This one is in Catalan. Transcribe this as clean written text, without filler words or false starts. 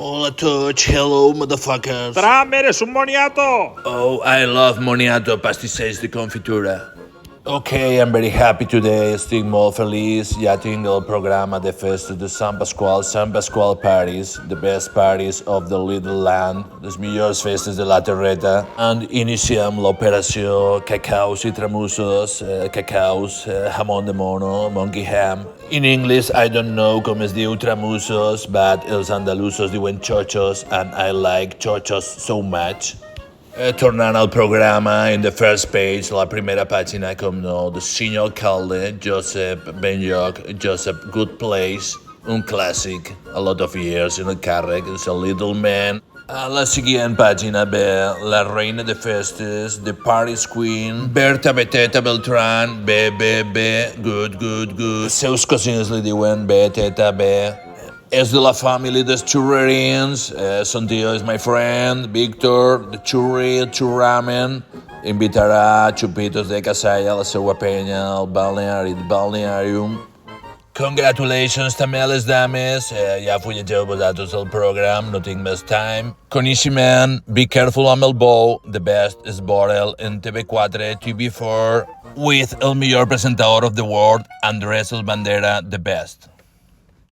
Hola, Touch. Hello, motherfuckers. Tram, eres un moniato. Oh, I love moniato, pastisseis de confitura. Okay, I'm very happy today. Estic molt feliç. Ja tinc el programa de festes de Sant Pasqual Parties, the best parties of the little land, les millors festes de la terreta. And iniciem l'operació cacaus i tramussos, jamón de mono, monkey ham. In English, I don't know com es diu tramussos, but els andalusos diuen chochos, and I like chochos so much. Tornant al programa, in the first page, la primera pàgina, com no, the senyor alcalde, Josep Benlloc, Joseph Good Place, un clàssic, a lot of years in el càrrec, és a little man. A la següent pàgina ve la reina de festes, the party's queen, Berta Beteta Beltran, good. Els seus cosins li diuen Beteta, És de la família dels churrerians. Son tio és my friend, Víctor, the churramen. Invitarà xupitos de Casalla a la seva penya, al balnearium. Congratulations també a les dames. Ja fulleteu vosaltres el programa, no tinc més time. Coneixement, be careful amb el bou. The best is Borel en TV4, TV4, with el millor presentador of the world, Andrés El Bandera, the best.